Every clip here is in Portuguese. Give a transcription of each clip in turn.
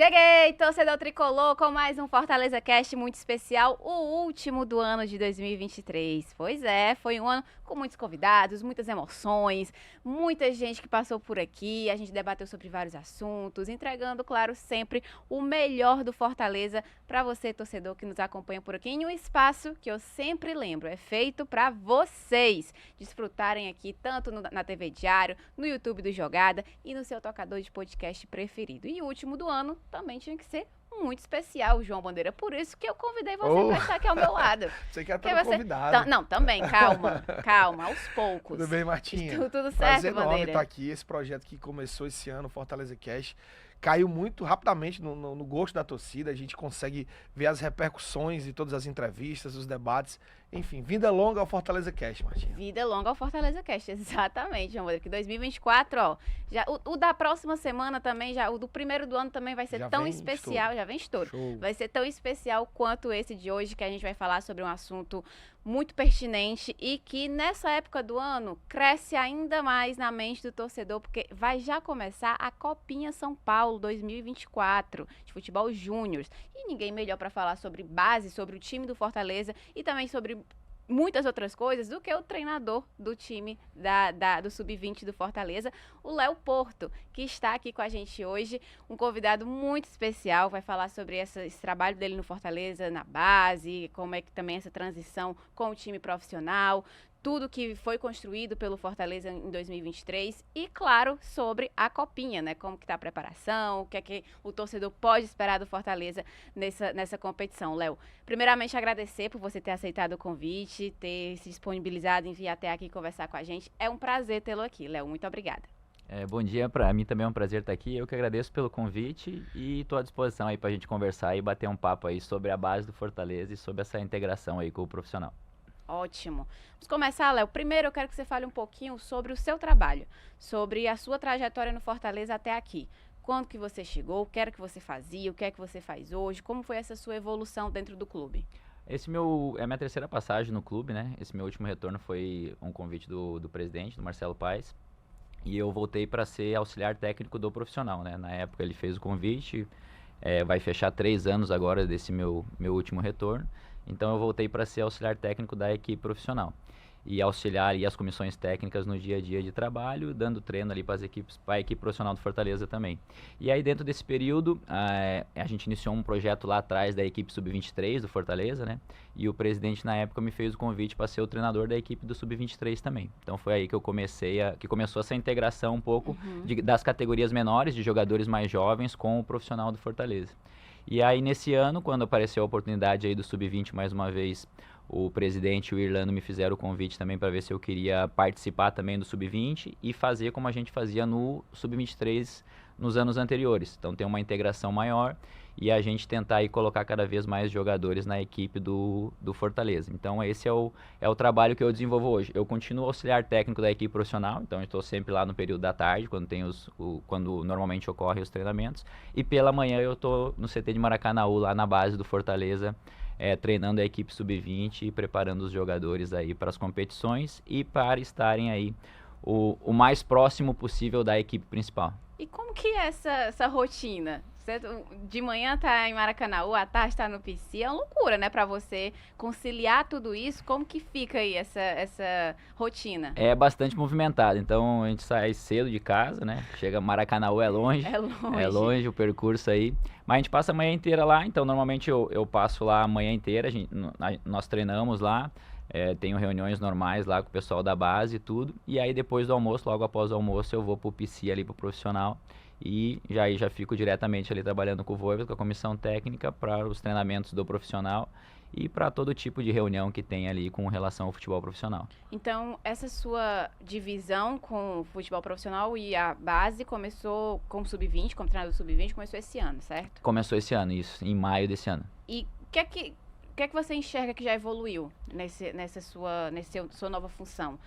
Cheguei, torcedor tricolor, com mais um Fortaleza Cast muito especial, o último do ano de 2023. Pois é, foi um ano com muitos convidados, muitas emoções, muita gente que passou por aqui, a gente debateu sobre vários assuntos, entregando, claro, sempre o melhor do Fortaleza para você, torcedor, que nos acompanha por aqui, em um espaço que eu sempre lembro, é feito para vocês desfrutarem aqui, tanto na TV Diário, no YouTube do Jogada e no seu tocador de podcast preferido. E o último do ano também tinha que ser muito especial, João Bandeira. Por isso que eu convidei você para estar aqui ao meu lado. Você quer estar convidado. Não, também, calma, aos poucos. Tudo bem, Martinha? Tudo certo, Prazer Bandeira. enorme estar aqui. Esse projeto que começou esse ano, Fortaleza Cast, caiu muito rapidamente no gosto da torcida. A gente consegue ver as repercussões de todas as entrevistas, os debates. Enfim, vida longa ao Fortaleza Cast, Martinha. Vida longa ao Fortaleza Cast, exatamente, João Bandeira. Que 2024, ó, já, o da próxima semana também, já o do primeiro do ano também vai ser tão especial. Já vem estouro. Show. Vai ser tão especial quanto esse de hoje, que a gente vai falar sobre um assunto muito pertinente e que nessa época do ano cresce ainda mais na mente do torcedor, porque vai já começar a Copinha São Paulo 2024 de futebol júnior. E ninguém melhor para falar sobre base, sobre o time do Fortaleza e também sobre muitas outras coisas do que o treinador do time do Sub-20 do Fortaleza, o Léo Porto, que está aqui com a gente hoje, um convidado muito especial, vai falar sobre esse trabalho dele no Fortaleza, na base, como é que também essa transição com o time profissional, tudo que foi construído pelo Fortaleza em 2023 e, claro, sobre a Copinha, né? Como que tá a preparação, o que é que o torcedor pode esperar do Fortaleza nessa competição. Léo, primeiramente agradecer por você ter aceitado o convite, ter se disponibilizado em vir até aqui conversar com a gente. É um prazer tê-lo aqui, Léo. Muito obrigada. Bom dia, para mim também é um prazer estar aqui. Eu que agradeço pelo convite e estou à disposição aí para a gente conversar e bater um papo aí sobre a base do Fortaleza e sobre essa integração aí com o profissional. Ótimo. Vamos começar, Léo. Primeiro eu quero que você fale um pouquinho sobre o seu trabalho, sobre a sua trajetória no Fortaleza até aqui. Quando que você chegou, o que era que você fazia, o que é que você faz hoje, como foi essa sua evolução dentro do clube? É a minha terceira passagem no clube, né? Esse meu último retorno foi um convite do presidente, do Marcelo Paes, e eu voltei para ser auxiliar técnico do profissional, né? Na época ele fez o convite, vai fechar 3 anos agora desse meu último retorno. Então eu voltei para ser auxiliar técnico da equipe profissional e auxiliar as comissões técnicas no dia a dia de trabalho, dando treino ali para a equipe profissional do Fortaleza também. E aí dentro desse período a gente iniciou um projeto lá atrás da equipe Sub-23 do Fortaleza, né? E o presidente na época me fez o convite para ser o treinador da equipe do Sub-23 também. Então foi aí que eu começou essa integração um pouco das categorias menores, de jogadores mais jovens com o profissional do Fortaleza. E aí, nesse ano, quando apareceu a oportunidade aí do Sub-20, mais uma vez, o presidente e o Irlando me fizeram o convite também para ver se eu queria participar também do Sub-20 e fazer como a gente fazia no Sub-23 nos anos anteriores. Então, ter uma integração maior e a gente tentar aí colocar cada vez mais jogadores na equipe do Fortaleza. Então, esse é o trabalho que eu desenvolvo hoje. Eu continuo auxiliar técnico da equipe profissional, então eu estou sempre lá no período da tarde, quando normalmente ocorrem os treinamentos. E pela manhã eu estou no CT de Maracanaú, lá na base do Fortaleza, treinando a equipe Sub-20 e preparando os jogadores aí para as competições e para estarem aí o mais próximo possível da equipe principal. E como que é essa rotina? Você de manhã tá em Maracanaú, à tarde tá no PC, é uma loucura, né, pra você conciliar tudo isso. Como que fica aí essa rotina? É bastante movimentado, então a gente sai cedo de casa, né, chega Maracanaú, é longe. É longe o percurso aí, mas a gente passa a manhã inteira lá, então normalmente eu passo lá a manhã inteira, nós treinamos lá, tenho reuniões normais lá com o pessoal da base e tudo, e aí depois do almoço, logo após o almoço, eu vou pro PC ali, pro profissional, e já fico diretamente ali trabalhando com o Voivoda, com a comissão técnica, para os treinamentos do profissional e para todo tipo de reunião que tem ali com relação ao futebol profissional. Então, essa sua divisão com o futebol profissional e a base começou com o Sub-20, como treinador do Sub-20, começou esse ano, certo? Começou esse ano, isso, em maio desse ano. E o que é que você enxerga que já evoluiu nessa sua nova função?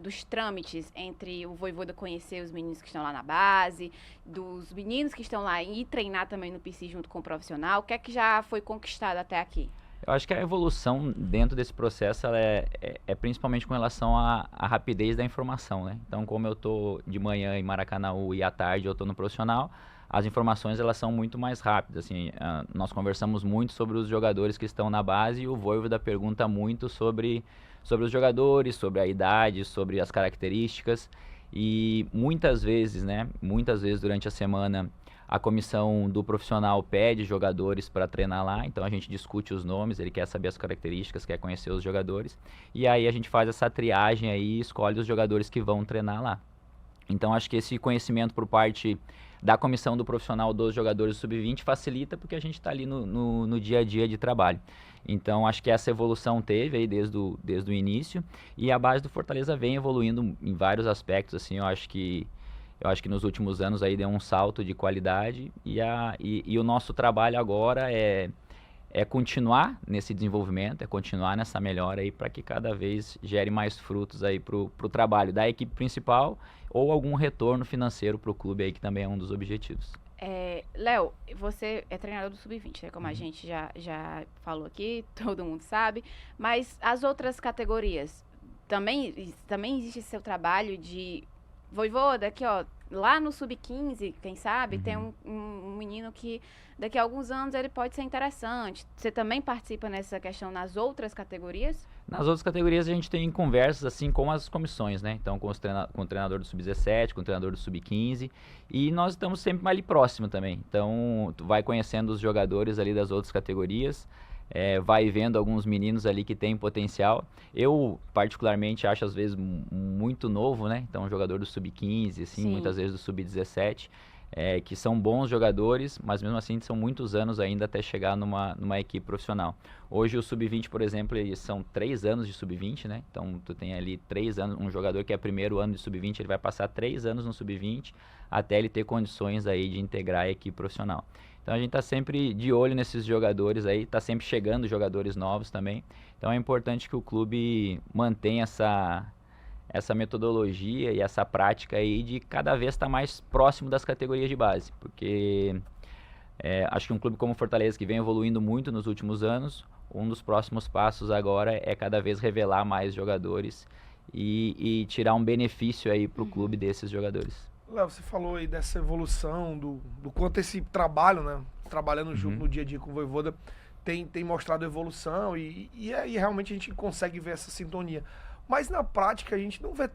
Dos trâmites entre o Voivoda conhecer os meninos que estão lá na base, dos meninos que estão lá e treinar também no PC junto com o profissional, o que é que já foi conquistado até aqui? Eu acho que a evolução dentro desse processo ela é principalmente com relação à rapidez da informação, né? Então, como eu tô de manhã em Maracanaú e à tarde eu tô no profissional, as informações elas são muito mais rápidas, assim, nós conversamos muito sobre os jogadores que estão na base e o Vojvoda pergunta muito sobre os jogadores, sobre a idade, sobre as características e muitas vezes durante a semana a comissão do profissional pede jogadores para treinar lá, então a gente discute os nomes, ele quer saber as características, quer conhecer os jogadores, e aí a gente faz essa triagem aí e escolhe os jogadores que vão treinar lá. Então acho que esse conhecimento por parte da comissão do profissional dos jogadores sub-20 facilita porque a gente está ali no dia a dia de trabalho. Então acho que essa evolução teve aí desde o início e a base do Fortaleza vem evoluindo em vários aspectos, assim, eu acho que nos últimos anos aí deu um salto de qualidade e o nosso trabalho agora é continuar nesse desenvolvimento, é continuar nessa melhora aí para que cada vez gere mais frutos aí pro trabalho da equipe principal ou algum retorno financeiro para o clube aí que também é um dos objetivos. Léo, você é treinador do Sub-20, né? Como a gente já falou aqui, todo mundo sabe, mas as outras categorias, também existe seu trabalho de Vojvoda, aqui ó, lá no Sub-15, quem sabe, tem um menino que daqui a alguns anos ele pode ser interessante. Você também participa nessa questão nas outras categorias? Nas outras categorias a gente tem conversas assim com as comissões, né? Então com o treinador do Sub-17, com o treinador do Sub-15 e nós estamos sempre ali próximo também. Então tu vai conhecendo os jogadores ali das outras categorias, vai vendo alguns meninos ali que têm potencial. Eu particularmente acho às vezes muito novo, né? Então jogador do Sub-15, assim, muitas vezes do Sub-17. Que são bons jogadores, mas mesmo assim são muitos anos ainda até chegar numa equipe profissional. Hoje o Sub-20, por exemplo, eles são 3 anos de Sub-20, né? Então tu tem ali 3 anos, um jogador que é primeiro ano de Sub-20, ele vai passar 3 anos no Sub-20 até ele ter condições aí de integrar a equipe profissional. Então a gente está sempre de olho nesses jogadores aí, está sempre chegando jogadores novos também. Então é importante que o clube mantenha essa metodologia e essa prática aí de cada vez estar mais próximo das categorias de base, porque acho que um clube como o Fortaleza, que vem evoluindo muito nos últimos anos, um dos próximos passos agora é cada vez revelar mais jogadores e tirar um benefício aí para o clube desses jogadores. Léo, você falou aí dessa evolução, do quanto esse trabalho, né, trabalhando junto no dia a dia com o Vojvoda, tem mostrado evolução e realmente a gente consegue ver essa sintonia. Mas na prática a gente não vê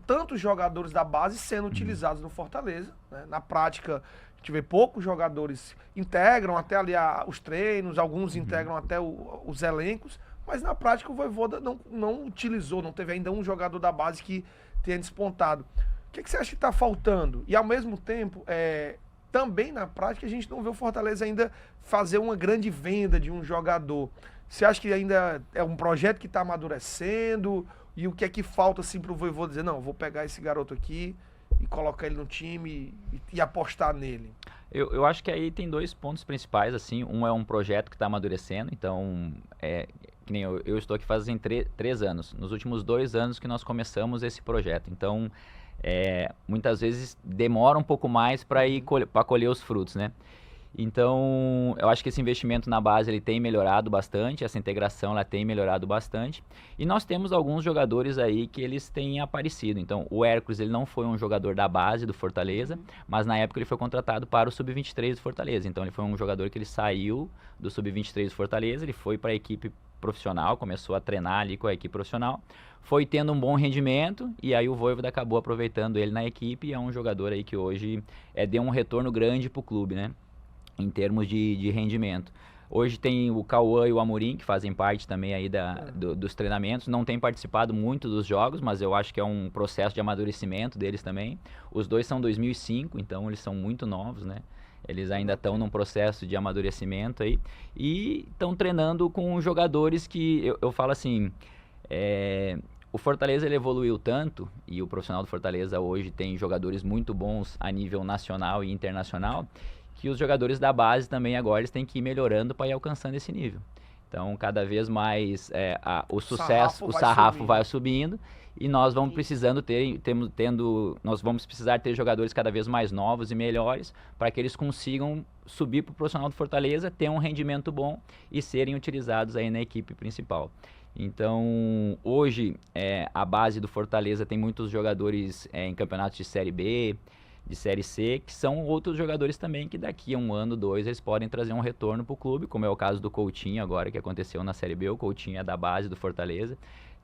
tantos jogadores da base sendo utilizados no Fortaleza, né? Na prática a gente vê poucos jogadores integram até ali os treinos, alguns integram até os elencos, mas na prática o Vojvoda não utilizou, não teve ainda um jogador da base que tenha despontado. O que você acha que está faltando? E ao mesmo tempo, também na prática a gente não vê o Fortaleza ainda fazer uma grande venda de um jogador. Você acha que ainda é um projeto que está amadurecendo? E o que é que falta assim para o Vojvoda dizer, não, vou pegar esse garoto aqui e colocar ele no time e apostar nele? Eu acho que aí tem 2 pontos principais, assim. Um é um projeto que está amadurecendo, então, que nem eu estou aqui fazem 3 anos. Nos últimos 2 anos que nós começamos esse projeto. Então, muitas vezes demora um pouco mais para colher os frutos, né? Então, eu acho que esse investimento na base ele tem melhorado bastante, essa integração ela tem melhorado bastante. E nós temos alguns jogadores aí que eles têm aparecido. Então, o Hércules ele não foi um jogador da base do Fortaleza, mas na época ele foi contratado para o Sub-23 do Fortaleza. Então, ele foi um jogador que ele saiu do Sub-23 do Fortaleza, ele foi para a equipe profissional, começou a treinar ali com a equipe profissional, foi tendo um bom rendimento e aí o Vojvoda acabou aproveitando ele na equipe e é um jogador aí que hoje deu um retorno grande para o clube, né? Em termos de rendimento. Hoje tem o Cauã e o Amorim, que fazem parte também aí dos treinamentos. Não tem participado muito dos jogos, mas eu acho que é um processo de amadurecimento deles também. Os dois são 2005, então eles são muito novos, né? Eles ainda estão num processo de amadurecimento aí. E estão treinando com jogadores que, eu falo assim, o Fortaleza ele evoluiu tanto, e o profissional do Fortaleza hoje tem jogadores muito bons a nível nacional e internacional, que os jogadores da base também agora eles têm que ir melhorando para ir alcançando esse nível. Então, cada vez mais o sarrafo vai subindo e nós vamos precisando nós vamos precisar ter jogadores cada vez mais novos e melhores para que eles consigam subir para o profissional do Fortaleza, ter um rendimento bom e serem utilizados aí na equipe principal. Então, hoje, a base do Fortaleza tem muitos jogadores em campeonatos de Série B, de Série C, que são outros jogadores também que daqui a 1 ano, 2, eles podem trazer um retorno para o clube, como é o caso do Coutinho agora, que aconteceu na Série B. O Coutinho é da base do Fortaleza.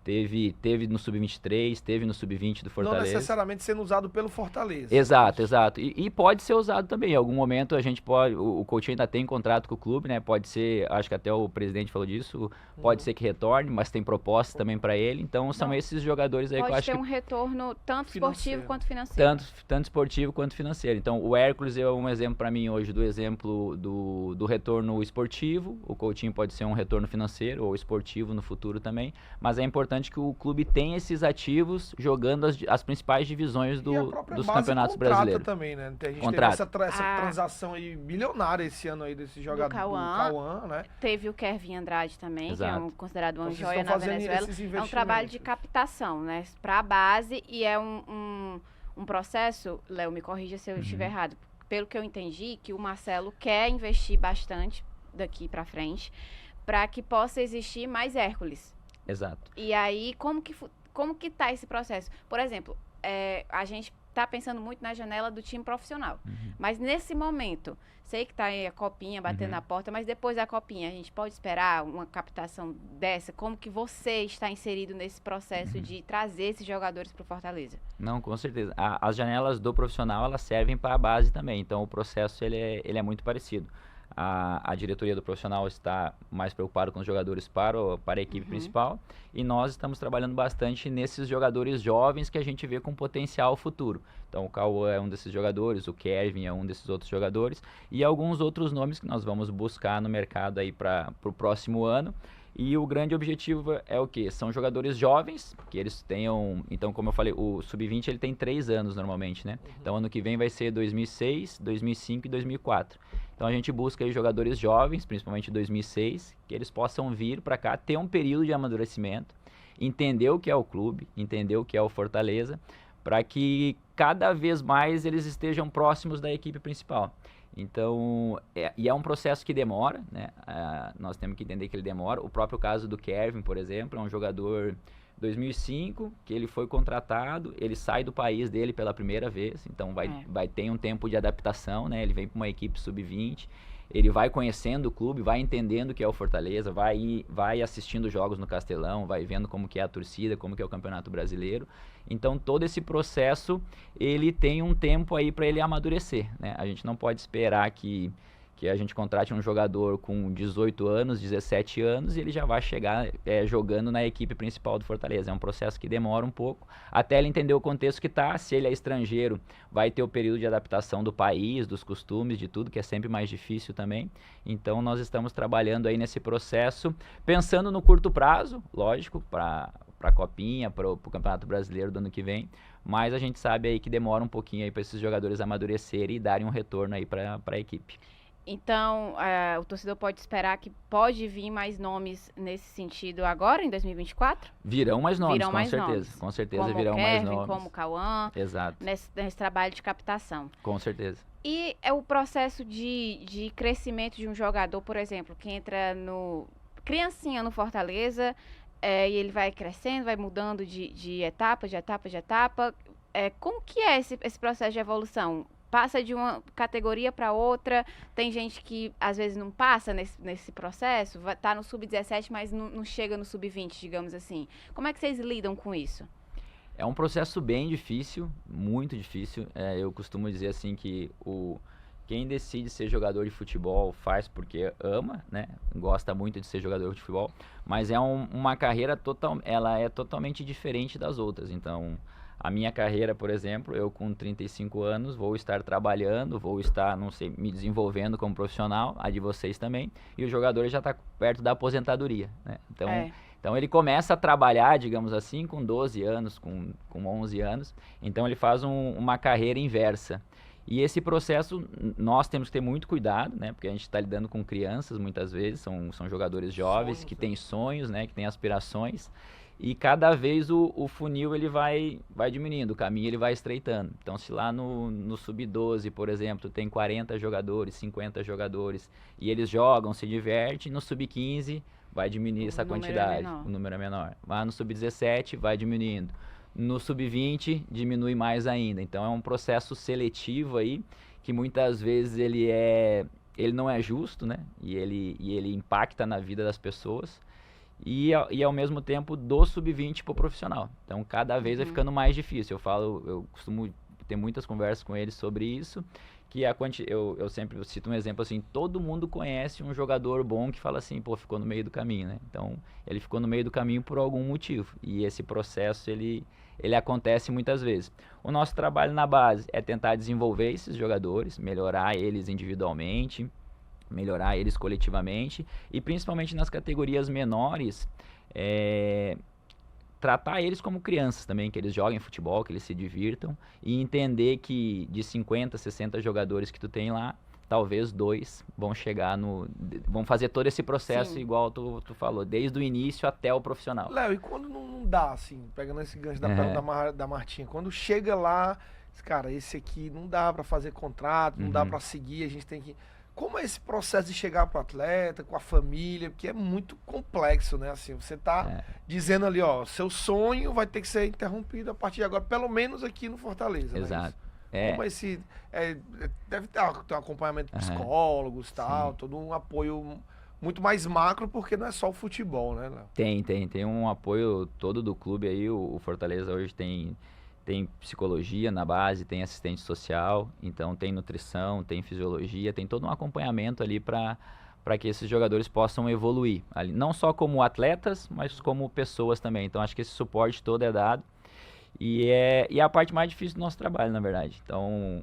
Teve no Sub-23, teve no Sub-20 do Fortaleza. Não necessariamente sendo usado pelo Fortaleza. Exato. E pode ser usado também. Em algum momento a gente pode... O Coutinho ainda tem contrato com o clube, né? Pode ser, acho que até o presidente falou disso, pode ser que retorne, mas tem propostas também para ele. Então são esses jogadores aí que eu acho que... Pode ter um retorno tanto esportivo quanto financeiro. Tanto esportivo quanto financeiro. Então o Hércules é um exemplo para mim hoje do exemplo do retorno esportivo. O Coutinho pode ser um retorno financeiro ou esportivo no futuro também. Mas é importante que o clube tenha esses ativos jogando as principais divisões dos campeonatos brasileiros. Também, né? A gente Contrata. teve essa transação aí bilionária esse ano aí desse jogador do Cauã, né? Teve o Kevin Andrade também, Exato. que é considerado uma Vocês joia estão na fazendo Venezuela. esses É um investimentos. trabalho de captação, né? Para a base e é um processo, Léo, me corrija se eu estiver errado, pelo que eu entendi, que o Marcelo quer investir bastante daqui para frente para que possa existir mais Hércules. Exato. E aí, como que tá esse processo? Por exemplo, a gente tá pensando muito na janela do time profissional. Mas nesse momento, sei que tá aí a copinha batendo na porta, mas depois da copinha, a gente pode esperar uma captação dessa? Como que você está inserido nesse processo de trazer esses jogadores para o Fortaleza? Não, com certeza. As janelas do profissional, elas servem para a base também. Então, o processo, ele é muito parecido. A diretoria do profissional está mais preocupada com os jogadores para a equipe principal e nós estamos trabalhando bastante nesses jogadores jovens que a gente vê com potencial futuro. Então o Cauã é um desses jogadores, o Kevin é um desses outros jogadores e alguns outros nomes que nós vamos buscar no mercado aí para o próximo ano. E o grande objetivo é o quê? São jogadores jovens, que eles tenham... Então, como eu falei, o Sub-20 ele tem 3 anos normalmente, né? Então, ano que vem vai ser 2006, 2005 e 2004. Então, a gente busca aí jogadores jovens, principalmente 2006, que eles possam vir para cá, ter um período de amadurecimento, entender o que é o clube, entender o que é o Fortaleza, para que cada vez mais eles estejam próximos da equipe principal. Então, é um processo que demora, né? Nós temos que entender que ele demora. O próprio caso do Kevin, por exemplo, é um jogador 2005, que ele foi contratado, ele sai do país dele pela primeira vez, então vai ter um tempo de adaptação, né? Ele vem para uma equipe sub-20, ele vai conhecendo o clube, vai entendendo o que é o Fortaleza, vai assistindo jogos no Castelão, vai vendo como que é a torcida, como que é o Campeonato Brasileiro. Então, todo esse processo, ele tem um tempo aí para ele amadurecer, né? A gente não pode esperar que a gente contrate um jogador com 18 anos, 17 anos, e ele já vai chegar jogando na equipe principal do Fortaleza. É um processo que demora um pouco, até ele entender o contexto que está. Se ele é estrangeiro, vai ter o período de adaptação do país, dos costumes, de tudo, que é sempre mais difícil também. Então, nós estamos trabalhando aí nesse processo, pensando no curto prazo, lógico, para a Copinha, para o Campeonato Brasileiro do ano que vem, mas a gente sabe aí que demora um pouquinho aí para esses jogadores amadurecerem e darem um retorno aí para a equipe. Então, o torcedor pode esperar que pode vir mais nomes nesse sentido agora, em 2024? Virão mais nomes, Virão com mais certeza. nomes. Com certeza Como virão o Kevin, mais nomes. como o Cauã. Exato. Nesse trabalho de captação. Com certeza. E é o processo de crescimento de um jogador, por exemplo, que entra criancinha no Fortaleza, e ele vai crescendo, vai mudando de etapa. Como que é esse processo de evolução? Passa de uma categoria para outra, tem gente que às vezes não passa nesse processo, tá no sub-17, mas não chega no sub-20, digamos assim. Como é que vocês lidam com isso? É um processo bem difícil, muito difícil. Eu costumo dizer assim que quem decide ser jogador de futebol faz porque ama, né? Gosta muito de ser jogador de futebol, mas é uma carreira ela é totalmente diferente das outras. Então, a minha carreira, por exemplo, eu com 35 anos vou estar trabalhando, vou estar, não sei, me desenvolvendo como profissional, a de vocês também, e o jogador já está perto da aposentadoria, né? Então ele começa a trabalhar, digamos assim, com 12 anos, com 11 anos, então ele faz uma carreira inversa. E esse processo, nós temos que ter muito cuidado, né? Porque a gente está lidando com crianças, muitas vezes, são jogadores jovens que têm sonhos, né? Que têm aspirações. E cada vez o funil ele vai diminuindo, o caminho ele vai estreitando. Então se lá no Sub-12, por exemplo, tem 40 jogadores, 50 jogadores, e eles jogam, se divertem, no Sub-15 vai diminuir essa quantidade, o número é menor. Lá no Sub-17 vai diminuindo. No Sub-20 diminui mais ainda. Então é um processo seletivo aí, que muitas vezes ele não é justo, né? E ele impacta na vida das pessoas. E ao mesmo tempo do Sub-20 pro profissional. Então cada vez vai ficando mais difícil. Eu costumo ter muitas conversas com eles sobre isso, que eu sempre cito um exemplo assim, todo mundo conhece um jogador bom que fala assim, pô, ficou no meio do caminho, né? Então ele ficou no meio do caminho por algum motivo. E esse processo ele acontece muitas vezes. O nosso trabalho na base é tentar desenvolver esses jogadores, melhorar eles individualmente, melhorar eles coletivamente e principalmente nas categorias menores, tratar eles como crianças também, que eles joguem futebol, que eles se divirtam e entender que de 50, 60 jogadores que tu tem lá, talvez 2 vão chegar vão fazer todo esse processo. Sim. Igual tu falou, desde o início até o profissional. Léo, e quando não dá, assim, pegando esse gancho da Martinha, quando chega lá, cara, esse aqui não dá pra fazer contrato, não dá pra seguir, a gente tem que... Como é esse processo de chegar pro atleta, com a família, porque é muito complexo, né? Assim, você tá dizendo ali, ó, seu sonho vai ter que ser interrompido a partir de agora, pelo menos aqui no Fortaleza. Exato. Né? Como esse... deve ter um acompanhamento de psicólogos e tal, todo um apoio muito mais macro, porque não é só o futebol, né, Léo? Tem um apoio todo do clube aí, o Fortaleza hoje tem psicologia na base, tem assistente social, então tem nutrição, tem fisiologia, tem todo um acompanhamento ali para que esses jogadores possam evoluir, ali, não só como atletas, mas como pessoas também. Então acho que esse suporte todo é dado e é a parte mais difícil do nosso trabalho, na verdade. Então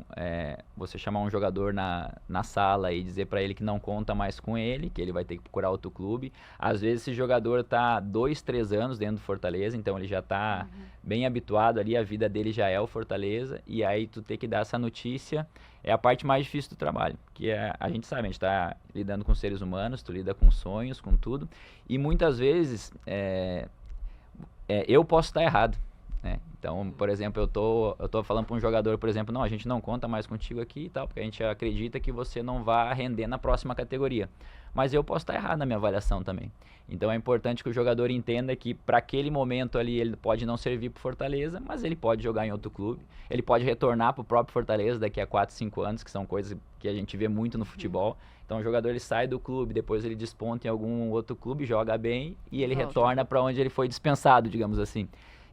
você chamar um jogador na sala e dizer para ele que não conta mais com ele, que ele vai ter que procurar outro clube. Às vezes esse jogador tá 2, 3 anos dentro do Fortaleza, então ele já tá bem habituado ali, a vida dele já é o Fortaleza, e aí tu ter que dar essa notícia é a parte mais difícil do trabalho, que a gente sabe, a gente tá lidando com seres humanos, tu lida com sonhos, com tudo, e muitas vezes eu posso estar errado, né? Então, por exemplo, eu tô falando para um jogador, por exemplo, não, a gente não conta mais contigo aqui e tal, porque a gente acredita que você não vai render na próxima categoria. Mas eu posso estar errado na minha avaliação também. Então é importante que o jogador entenda que para aquele momento ali ele pode não servir para Fortaleza, mas ele pode jogar em outro clube, ele pode retornar para o próprio Fortaleza daqui a 4, 5 anos, que são coisas que a gente vê muito no futebol. Então o jogador ele sai do clube, depois ele desponta em algum outro clube, joga bem e ele retorna para onde ele foi dispensado, digamos assim.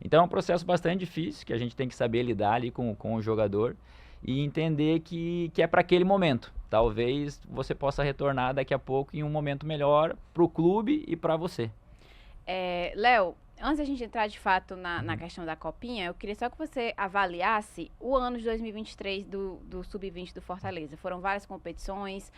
Então é um processo bastante difícil, que a gente tem que saber lidar ali com o jogador e entender que é para aquele momento. Talvez você possa retornar daqui a pouco em um momento melhor para o clube e para você. Léo, antes da gente entrar de fato na questão da Copinha, eu queria só que você avaliasse o ano de 2023 do Sub-20 do Fortaleza. Foram várias competições.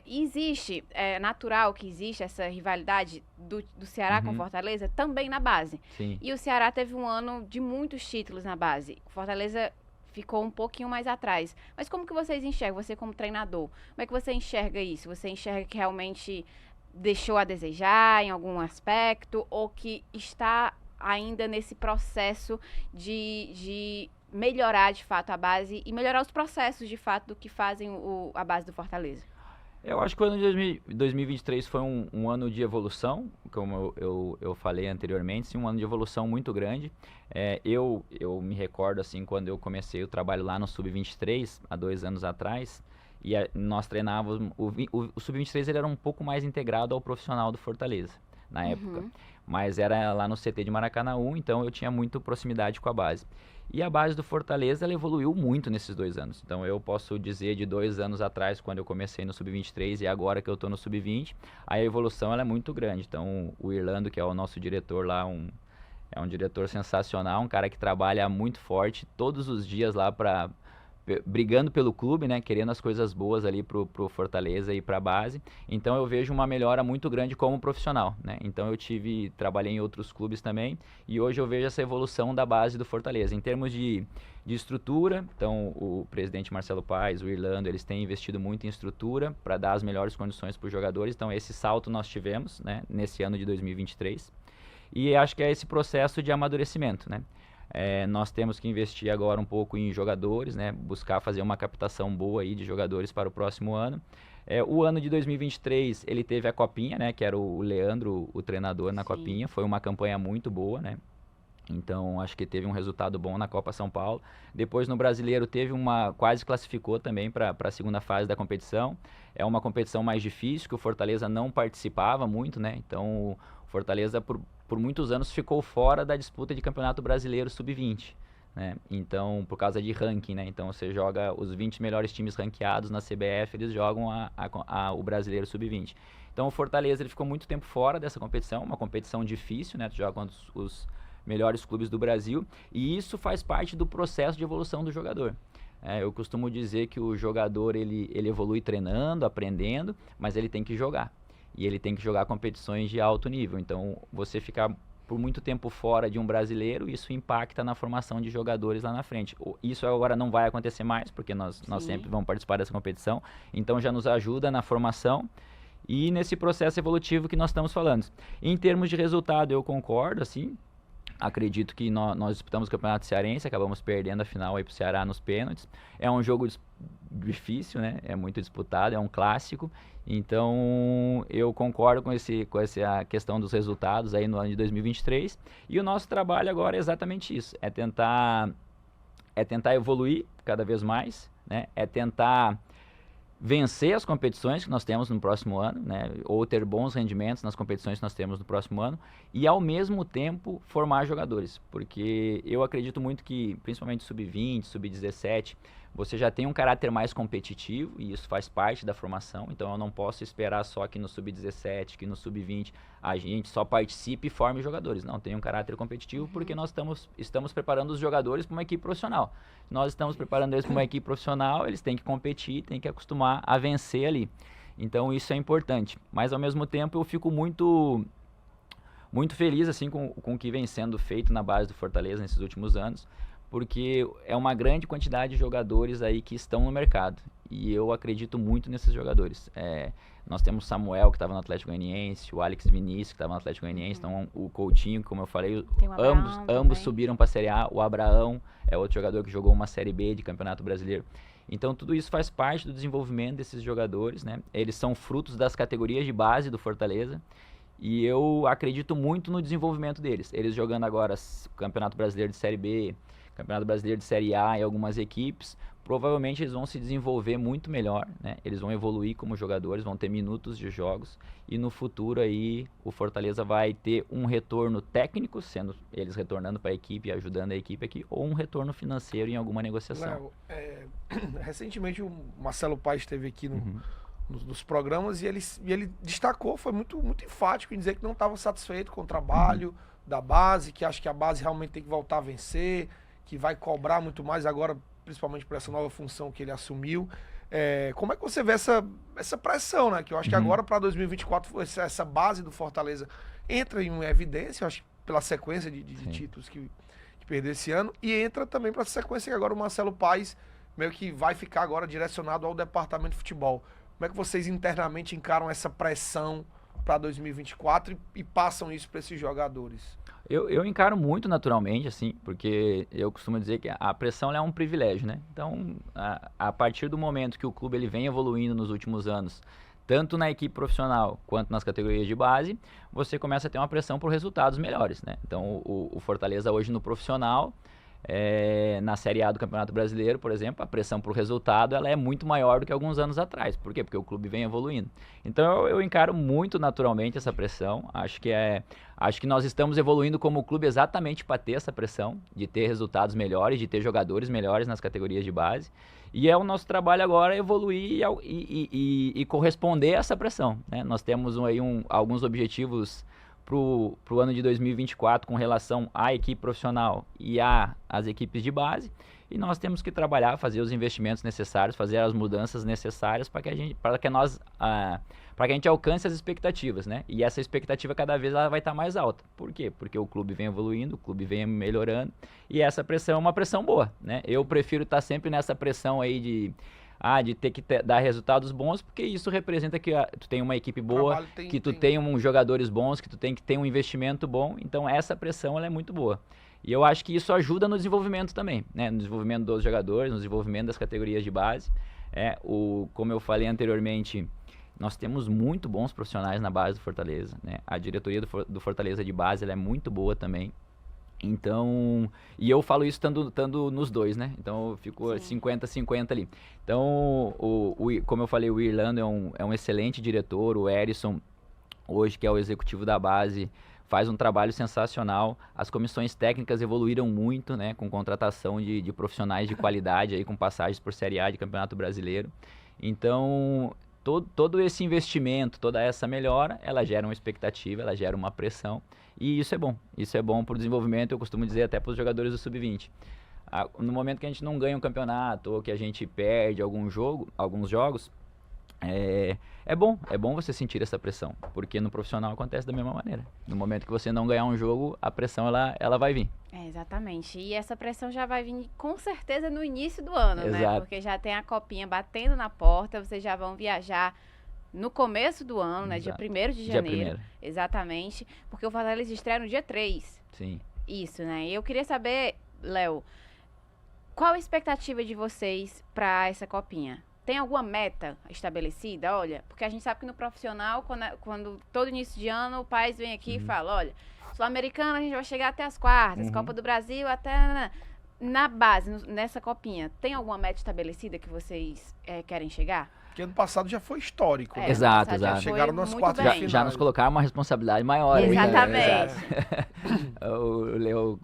Existe, natural que existe essa rivalidade do Ceará com Fortaleza também na base. Sim. E o Ceará teve um ano de muitos títulos na base. Fortaleza ficou um pouquinho mais atrás. Mas como que vocês enxergam, você como treinador? Como é que você enxerga isso? Você enxerga que realmente deixou a desejar em algum aspecto ou que está ainda nesse processo de melhorar de fato a base e melhorar os processos de fato do que fazem a base do Fortaleza? Eu acho que o ano de 2023 foi um ano de evolução, como eu falei anteriormente, sim, um ano de evolução muito grande. Eu me recordo, assim, quando eu comecei o trabalho lá no Sub-23, há 2 anos atrás, e nós treinávamos, o Sub-23 ele era um pouco mais integrado ao profissional do Fortaleza, na época. Mas era lá no CT de Maracanaú, então eu tinha muito proximidade com a base. E a base do Fortaleza, ela evoluiu muito nesses 2 anos. Então eu posso dizer de 2 anos atrás, quando eu comecei no Sub-23 e agora que eu estou no Sub-20, a evolução ela é muito grande. Então o Irlando, que é o nosso diretor lá, é um diretor sensacional, um cara que trabalha muito forte todos os dias lá brigando pelo clube, né, querendo as coisas boas ali pro Fortaleza e pra base. Então eu vejo uma melhora muito grande como profissional, né? Então eu trabalhei em outros clubes também e hoje eu vejo essa evolução da base do Fortaleza. Em termos de estrutura, então o presidente Marcelo Paes, o Irlando, eles têm investido muito em estrutura para dar as melhores condições para os jogadores. Então esse salto nós tivemos, né, nesse ano de 2023. E acho que é esse processo de amadurecimento, né? Nós temos que investir agora um pouco em jogadores, né? Buscar fazer uma captação boa aí de jogadores para o próximo ano. O ano de 2023, ele teve a Copinha, né? Que era o Leandro, o treinador na Copinha. Foi uma campanha muito boa, né? Então, acho que teve um resultado bom na Copa São Paulo. Depois, no Brasileiro, quase classificou também para a segunda fase da competição. É uma competição mais difícil, que o Fortaleza não participava muito, né? Então, o Fortaleza, por muitos anos, ficou fora da disputa de Campeonato Brasileiro Sub-20, né? Então, por causa de ranking, né? Então, você joga os 20 melhores times ranqueados na CBF, eles jogam o Brasileiro Sub-20. Então, o Fortaleza ele ficou muito tempo fora dessa competição, uma competição difícil, né? Tu joga contra os melhores clubes do Brasil, e isso faz parte do processo de evolução do jogador. Eu costumo dizer que o jogador ele evolui treinando, aprendendo, mas ele tem que jogar. E ele tem que jogar competições de alto nível. Então, você ficar por muito tempo fora de um brasileiro, isso impacta na formação de jogadores lá na frente. Isso agora não vai acontecer mais, porque nós sempre vamos participar dessa competição. Então, já nos ajuda na formação e nesse processo evolutivo que nós estamos falando. Em termos de resultado, eu concordo, assim. Acredito que nós disputamos o Campeonato Cearense, acabamos perdendo a final aí pro Ceará nos pênaltis. É um jogo difícil, né? É muito disputado, é um clássico. Então, eu concordo com essa questão dos resultados aí no ano de 2023. E o nosso trabalho agora é exatamente isso. É tentar evoluir cada vez mais, né? É tentar vencer as competições que nós temos no próximo ano, né? Ou ter bons rendimentos nas competições que nós temos no próximo ano e, ao mesmo tempo, formar jogadores. Porque eu acredito muito que, principalmente sub-20, sub-17, você já tem um caráter mais competitivo e isso faz parte da formação. Então, eu não posso esperar só que no sub-17, que no sub-20 a gente só participe e forme jogadores. Não, tem um caráter competitivo porque nós estamos preparando os jogadores para uma equipe profissional. Nós estamos preparando eles para uma equipe profissional, eles têm que competir, têm que acostumar a vencer ali. Então, isso é importante. Mas, ao mesmo tempo, eu fico muito feliz assim, com o que vem sendo feito na base do Fortaleza nesses últimos anos, porque é uma grande quantidade de jogadores aí que estão no mercado. E eu acredito muito nesses jogadores. Nós temos o Samuel, que estava no Atlético Goianiense, o Alex Vinícius, que estava no Atlético Goianiense, então o Coutinho, como eu falei, ambos subiram para a Série A. O Abraão é outro jogador que jogou uma Série B de Campeonato Brasileiro. Então, tudo isso faz parte do desenvolvimento desses jogadores, né? Eles são frutos das categorias de base do Fortaleza. E eu acredito muito no desenvolvimento deles. Eles jogando agora Campeonato Brasileiro de Série B, Campeonato Brasileiro de Série A em algumas equipes, provavelmente eles vão se desenvolver muito melhor, né? Eles vão evoluir como jogadores, vão ter minutos de jogos e no futuro aí o Fortaleza vai ter um retorno técnico, sendo eles retornando para a equipe e ajudando a equipe aqui, ou um retorno financeiro em alguma negociação. Recentemente o Marcelo Paes esteve aqui nos programas e ele destacou, foi muito, muito enfático em dizer que não estava satisfeito com o trabalho da base, que acha que a base realmente tem que voltar a vencer, que vai cobrar muito mais agora, principalmente por essa nova função que ele assumiu. Como é que você vê essa pressão, né? Que eu acho que agora para 2024 essa base do Fortaleza entra em evidência, eu acho que pela sequência de títulos que perdeu esse ano, e entra também para essa sequência que agora o Marcelo Paes meio que vai ficar agora direcionado ao departamento de futebol. Como é que vocês internamente encaram essa pressão para 2024 e passam isso para esses jogadores? Eu encaro muito naturalmente, assim, porque eu costumo dizer que a pressão é um privilégio, né? Então, a partir do momento que o clube ele vem evoluindo nos últimos anos, tanto na equipe profissional quanto nas categorias de base, você começa a ter uma pressão por resultados melhores, né? Então, o Fortaleza hoje no profissional, na Série A do Campeonato Brasileiro, por exemplo, a pressão por resultado ela é muito maior do que alguns anos atrás. Por quê? Porque o clube vem evoluindo. Então eu encaro muito naturalmente essa pressão. Acho que nós estamos evoluindo como clube exatamente para ter essa pressão, de ter resultados melhores, de ter jogadores melhores nas categorias de base. E é o nosso trabalho agora evoluir e corresponder a essa pressão, né? Nós temos aí alguns objetivos pro ano de 2024 com relação à equipe profissional e às equipes de base, e nós temos que trabalhar, fazer os investimentos necessários, fazer as mudanças necessárias para que a gente alcance as expectativas, né? E essa expectativa cada vez ela vai estar mais alta. Por quê? Porque o clube vem evoluindo, o clube vem melhorando, e essa pressão é uma pressão boa, né? Eu prefiro estar sempre nessa pressão aí de de ter que dar resultados bons, porque isso representa que tu tem uma equipe boa, que tu tem jogadores bons, que tu tem que ter um investimento bom. Então essa pressão ela é muito boa. E eu acho que isso ajuda no desenvolvimento também, né? No desenvolvimento dos jogadores, no desenvolvimento das categorias de base. Como eu falei anteriormente, nós temos muito bons profissionais na base do Fortaleza, né? A diretoria do Fortaleza de base ela é muito boa também. Então, e eu falo isso estando nos dois, né? Então eu fico 50-50 ali. Então, como eu falei, o Irlando é um excelente diretor, o Erisson, hoje que é o executivo da base, faz um trabalho sensacional. As comissões técnicas evoluíram muito, né? Com contratação de profissionais de qualidade, aí, com passagens por Série A de Campeonato Brasileiro. Então, todo esse investimento, toda essa melhora, ela gera uma expectativa, ela gera uma pressão. E isso é bom. Isso é bom para o desenvolvimento, eu costumo dizer até para os jogadores do Sub-20. No momento que a gente não ganha um campeonato ou que a gente perde alguns jogos, é bom você sentir essa pressão, porque no profissional acontece da mesma maneira. No momento que você não ganhar um jogo, a pressão ela vai vir. Exatamente. E essa pressão já vai vir com certeza no início do ano, né? Porque já tem a copinha batendo na porta, vocês já vão viajar no começo do ano, né? Dia 1º de janeiro. Exatamente. Porque o Fortaleza estreia no dia 3. Sim. Isso, né? E eu queria saber, Léo, qual a expectativa de vocês para essa copinha? Tem alguma meta estabelecida? Olha, porque a gente sabe que no profissional, quando todo início de ano, o Paes vem aqui e fala, olha, Sul-Americana a gente vai chegar até as quartas, Copa do Brasil até... Na base, nessa copinha, tem alguma meta estabelecida que vocês querem chegar? Porque ano passado já foi histórico, né? Exato. Chegaram nas quartas de final. Já nos colocaram uma responsabilidade maior. Exatamente.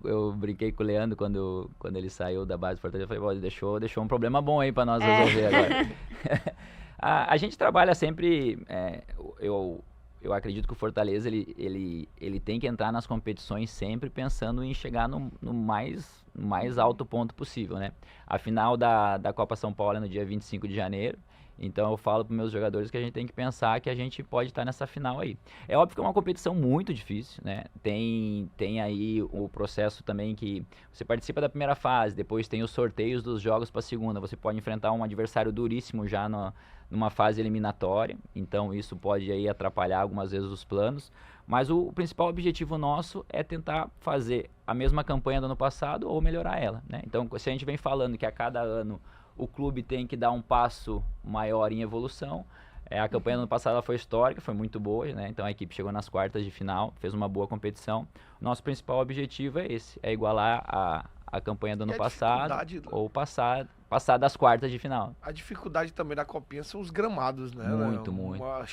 Eu brinquei com o Leandro quando ele saiu da base do Fortaleza. Eu falei, deixou um problema bom aí pra nós resolver agora. A gente trabalha sempre... Eu acredito que o Fortaleza ele tem que entrar nas competições sempre pensando em chegar no mais alto ponto possível, né? A final da Copa São Paulo é no dia 25 de janeiro. Então eu falo para meus jogadores que a gente tem que pensar que a gente pode estar nessa final aí. É óbvio que é uma competição muito difícil, né? Tem aí o processo também que você participa da primeira fase, depois tem os sorteios dos jogos para a segunda. Você pode enfrentar um adversário duríssimo já numa fase eliminatória, então isso pode aí atrapalhar algumas vezes os planos. Mas o principal objetivo nosso é tentar fazer a mesma campanha do ano passado ou melhorar ela, né? Então se a gente vem falando que a cada ano o clube tem que dar um passo maior em evolução. A campanha do ano passado ela foi histórica, foi muito boa, né? Então a equipe chegou nas quartas de final, fez uma boa competição. Nosso principal objetivo é esse, é igualar a campanha do ano passado ou passar das quartas de final. A dificuldade também da copinha são os gramados, né?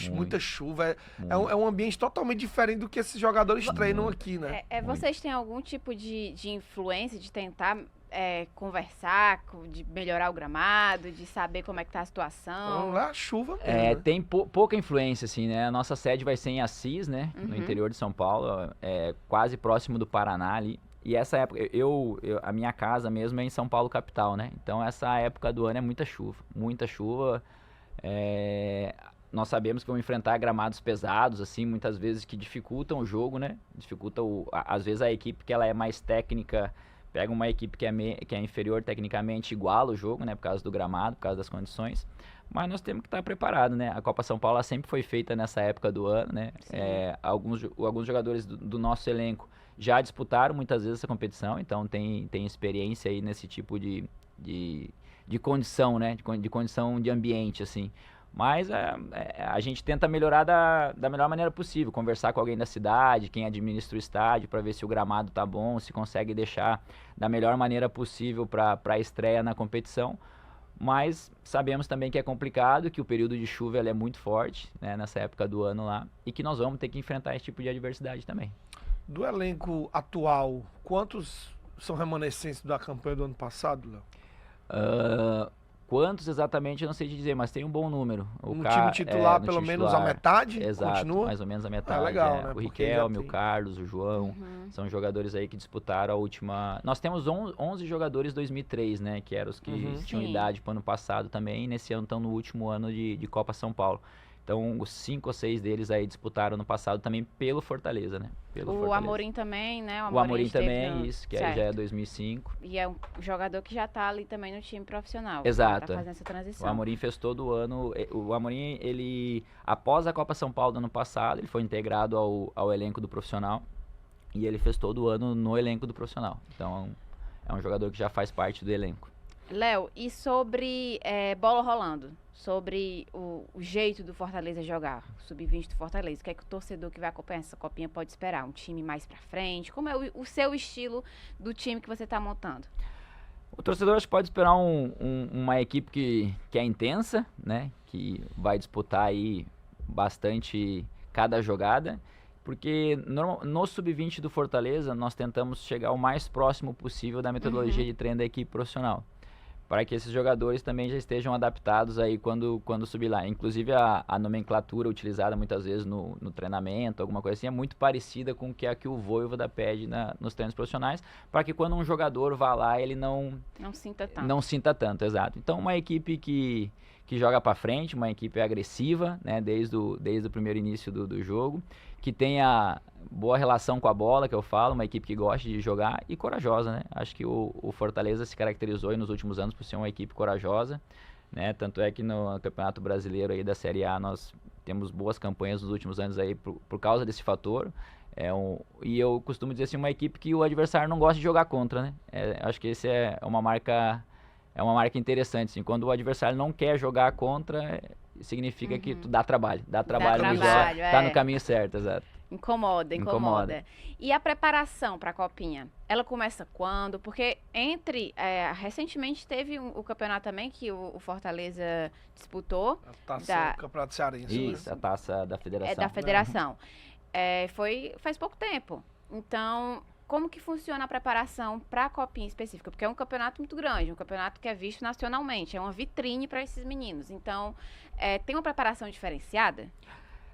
Muita chuva. É um ambiente totalmente diferente do que esses jogadores treinam aqui, né? Vocês têm algum tipo de influência de tentar conversar, de melhorar o gramado, de saber como é que tá a situação? Vamos lá, chuva mesmo, né? Tem pouca influência, assim, né? A nossa sede vai ser em Assis, né? No interior de São Paulo, quase próximo do Paraná ali. E essa época, a minha casa mesmo é em São Paulo capital, né? Então essa época do ano é muita chuva. Muita chuva. Nós sabemos que vamos enfrentar gramados pesados, assim, muitas vezes que dificultam o jogo, né? Às vezes a equipe que ela é mais técnica pega uma equipe que é inferior tecnicamente, iguala o jogo, né? Por causa do gramado, por causa das condições. Mas nós temos que estar preparados, né? A Copa São Paulo ela sempre foi feita nessa época do ano, né? Alguns jogadores do nosso elenco já disputaram muitas vezes essa competição, então tem experiência aí nesse tipo de condição, né? De condição de ambiente, assim. Mas a gente tenta melhorar da melhor maneira possível, conversar com alguém da cidade, quem administra o estádio, para ver se o gramado tá bom, se consegue deixar da melhor maneira possível para a estreia na competição. Mas sabemos também que é complicado, que o período de chuva é muito forte, né, nessa época do ano lá, e que nós vamos ter que enfrentar esse tipo de adversidade também. Do elenco atual, quantos são remanescentes da campanha do ano passado, Léo? Quantos exatamente eu não sei te dizer, mas tem um bom número. Time titular, pelo menos a metade? Exato, continua? Mais ou menos a metade. Legal, né? O Riquelme, o Carlos, o João, são jogadores aí que disputaram a última... Nós temos 11 jogadores 2003, né? Que eram os que tinham idade para o ano passado também, e nesse ano estão no último ano de Copa São Paulo. Então, os 5 ou 6 deles aí disputaram no passado também pelo Fortaleza, né? Pelo O Fortaleza. Amorim também, né? O Amorim esteve também, isso, que aí já é 2005. E é um jogador que já tá ali também no time profissional. Exato. Tá fazendo essa transição. O Amorim fez todo o ano. O Amorim, ele, após a Copa São Paulo do ano passado, ele foi integrado ao elenco do profissional. E ele fez todo o ano no elenco do profissional. Então, é um jogador que já faz parte do elenco. Léo, e sobre bola rolando? Sobre o jeito do Fortaleza jogar, sub-20 do Fortaleza. O que é que o torcedor que vai acompanhar essa copinha pode esperar? Um time mais pra frente? Como é o seu estilo do time que você tá montando? O torcedor acho que pode esperar uma equipe que é intensa, né? Que vai disputar aí bastante cada jogada. Porque no sub-20 do Fortaleza, nós tentamos chegar o mais próximo possível da metodologia de treino da equipe profissional. Para que esses jogadores também já estejam adaptados aí quando subir lá. Inclusive a nomenclatura utilizada muitas vezes no treinamento, alguma coisa assim, é muito parecida com o que o Vojvoda pede nos treinos profissionais, para que quando um jogador vá lá, ele não sinta tanto. Não sinta tanto, exato. Então, uma equipe que joga para frente, uma equipe agressiva, né, desde o primeiro início do jogo, que tenha boa relação com a bola, que eu falo, uma equipe que goste de jogar e corajosa, né? Acho que o Fortaleza se caracterizou aí nos últimos anos por ser uma equipe corajosa, né? Tanto é que no Campeonato Brasileiro aí da Série A nós temos boas campanhas nos últimos anos aí por causa desse fator. E eu costumo dizer assim, uma equipe que o adversário não gosta de jogar contra, né? Acho que esse é uma marca interessante, assim. Quando o adversário não quer jogar contra, significa que tu dá trabalho tá no caminho certo, exato. Incomoda. E a preparação para a copinha? Ela começa quando? Porque recentemente teve o campeonato também que o Fortaleza disputou. A taça do Campeonato Cearense. Isso, a taça da federação. Da federação. Faz pouco tempo. Então, como que funciona a preparação para a copinha específica? Porque é um campeonato muito grande, um campeonato que é visto nacionalmente, é uma vitrine para esses meninos. Então, tem uma preparação diferenciada?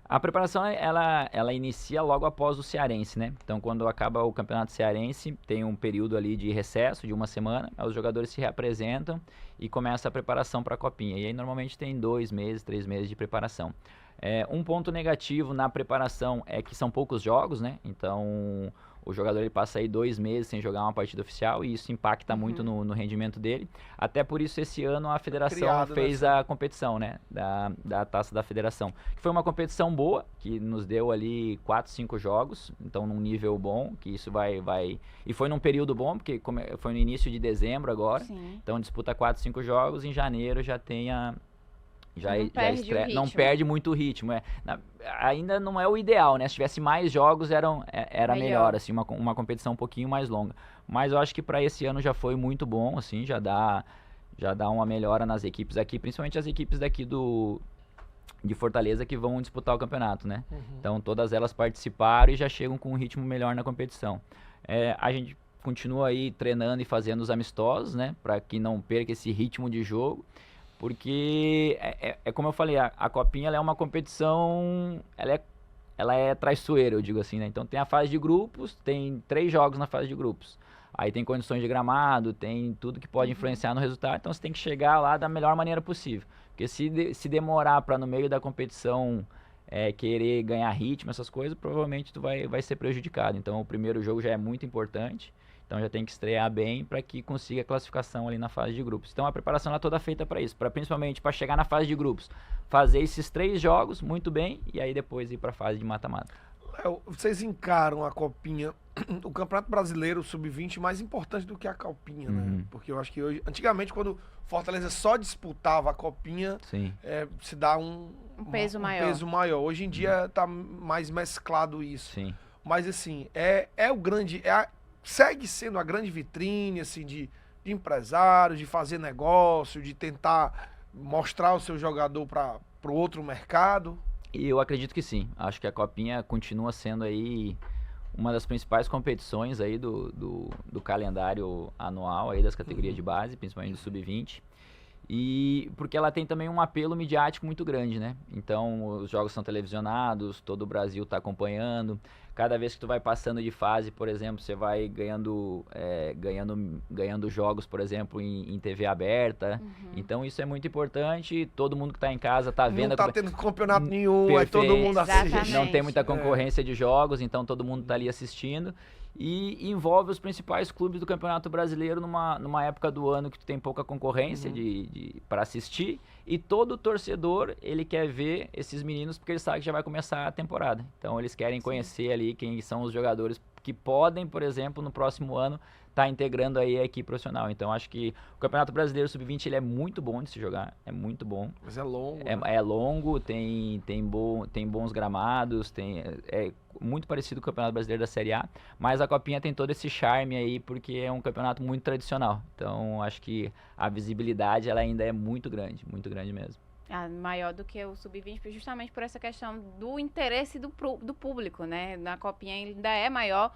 A preparação, ela inicia logo após o Cearense, né? Então, quando acaba o Campeonato Cearense, tem um período ali de recesso de uma semana, os jogadores se reapresentam e começa a preparação para a copinha. E aí, normalmente, tem 2 meses, 3 meses de preparação. Um ponto negativo na preparação é que são poucos jogos, né? Então, o jogador ele passa aí 2 meses sem jogar uma partida oficial e isso impacta muito no rendimento dele. Até por isso, esse ano a federação fez a competição, né? Da taça da federação. Que foi uma competição boa, que nos deu ali 4, 5 jogos. Então, num nível bom, que isso vai... E foi num período bom, porque foi no início de dezembro agora. Sim. Então, disputa 4, 5 jogos. Em janeiro já tem não perde muito o ritmo. Ainda não é o ideal, né? Se tivesse mais jogos era melhor, assim, uma competição um pouquinho mais longa. Mas eu acho que para esse ano já foi muito bom, assim, já dá uma melhora nas equipes aqui, principalmente as equipes daqui de Fortaleza que vão disputar o campeonato, né? Então todas elas participaram e já chegam com um ritmo melhor na competição. A gente continua aí treinando e fazendo os amistosos, né? Para que não perca esse ritmo de jogo. Porque, como eu falei, a Copinha ela é uma competição, ela é traiçoeira, eu digo assim, né? Então tem a fase de grupos, tem 3 jogos na fase de grupos. Aí tem condições de gramado, tem tudo que pode influenciar no resultado, então você tem que chegar lá da melhor maneira possível. Porque se demorar para no meio da competição querer ganhar ritmo, essas coisas, provavelmente tu vai ser prejudicado. Então o primeiro jogo já é muito importante. Então já tem que estrear bem para que consiga a classificação ali na fase de grupos. Então a preparação é toda feita para isso, principalmente para chegar na fase de grupos, fazer esses 3 jogos muito bem e aí depois ir para a fase de mata-mata. Léo, vocês encaram a Copinha, o Campeonato Brasileiro Sub-20 mais importante do que a Copinha, né? Porque eu acho que hoje, antigamente quando Fortaleza só disputava a Copinha, se dá um peso maior. Hoje em dia tá mais mesclado isso. Sim. Mas assim, segue sendo a grande vitrine, assim, de empresários, de fazer negócio, de tentar mostrar o seu jogador para o outro mercado? E eu acredito que sim. Acho que a Copinha continua sendo aí uma das principais competições aí do calendário anual aí das categorias de base, principalmente do Sub-20. E porque ela tem também um apelo midiático muito grande, né? Então, os jogos são televisionados, todo o Brasil está acompanhando. cada vez que tu vai passando de fase, por exemplo, você vai ganhando jogos, por exemplo, em TV aberta. Então isso é muito importante, todo mundo que está em casa está vendo. Não tá tendo campeonato nenhum, aí todo mundo Exatamente. assiste. Não tem muita concorrência de jogos, então todo mundo está ali assistindo. E envolve os principais clubes do Campeonato Brasileiro numa época do ano que tu tem pouca concorrência para assistir, e todo torcedor ele quer ver esses meninos porque ele sabe que já vai começar a temporada. Então eles querem conhecer ali quem são os jogadores que podem, por exemplo, no próximo ano estar integrando aí a equipe profissional. Então acho que o Campeonato Brasileiro Sub-20 ele é muito bom de se jogar, é muito bom. Mas é longo. É longo, tem bons gramados, é muito parecido com o Campeonato Brasileiro da Série A, mas a Copinha tem todo esse charme aí, porque é um campeonato muito tradicional. Então, acho que a visibilidade ela ainda é muito grande mesmo. Maior do que o Sub-20, justamente por essa questão do interesse do público, né? Na Copinha ainda é maior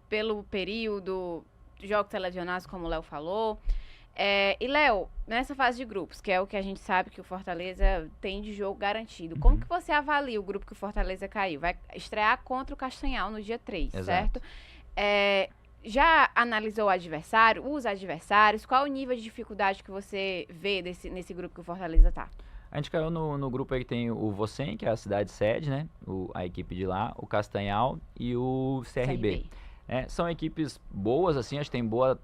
pelo período, jogos televisionados, como o Léo falou. E, Léo, nessa fase de grupos, que é o que a gente sabe que o Fortaleza tem de jogo garantido, como que você avalia o grupo que o Fortaleza caiu? Vai estrear contra o Castanhal no dia 3, certo? Já analisou o adversário, os adversários? Qual o nível de dificuldade que você vê nesse grupo que o Fortaleza tá? A gente caiu no grupo aí que tem o Vocem, que é a cidade sede, né? A equipe de lá, o Castanhal e o CRB. São equipes boas, assim, acho que tem boa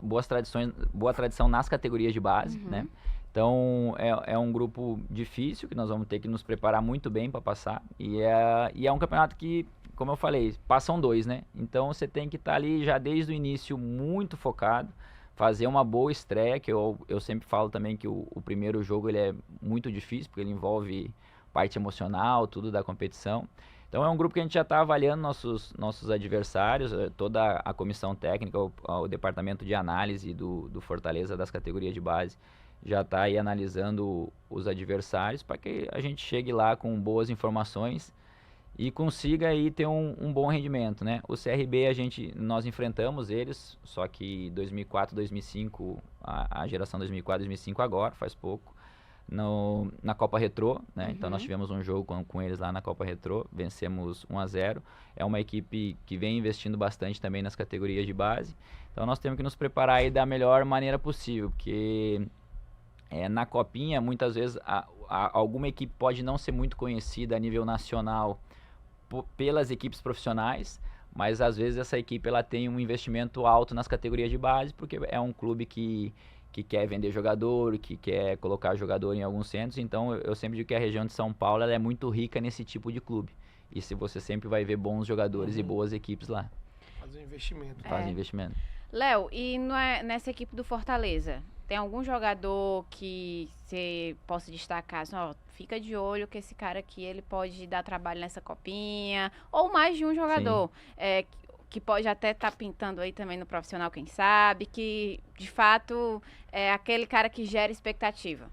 tradição nas categorias de base, né? Então, é um grupo difícil, que nós vamos ter que nos preparar muito bem para passar. E é um campeonato que, como eu falei, passam 2, né? Então, você tem que estar ali já desde o início muito focado, fazer uma boa estreia, que eu sempre falo também que o primeiro jogo ele é muito difícil, porque ele envolve parte emocional, tudo da competição. Então é um grupo que a gente já está avaliando nossos adversários, toda a comissão técnica, o departamento de análise do Fortaleza das categorias de base já está aí analisando os adversários para que a gente chegue lá com boas informações e consiga aí ter um bom rendimento, né? O CRB nós enfrentamos eles, só que 2004, 2005, a geração 2004, 2005 agora, faz pouco. Na Copa Retrô, né? Então nós tivemos um jogo com eles lá na Copa Retrô, vencemos 1-0. É uma equipe que vem investindo bastante também nas categorias de base. Então nós temos que nos preparar aí da melhor maneira possível, porque na Copinha muitas vezes alguma equipe pode não ser muito conhecida a nível nacional pelas equipes profissionais, mas às vezes essa equipe ela tem um investimento alto nas categorias de base, porque é um clube que quer vender jogador, que quer colocar jogador em alguns centros. Então eu sempre digo que a região de São Paulo ela é muito rica nesse tipo de clube. E se você sempre vai ver bons jogadores e boas equipes lá. Faz um investimento. Faz um investimento. Léo, e nessa equipe do Fortaleza, tem algum jogador que você possa destacar? Assim, fica de olho que esse cara aqui ele pode dar trabalho nessa Copinha, ou mais de um jogador. Que pode até estar pintando aí também no profissional, quem sabe, que de fato é aquele cara que gera expectativa.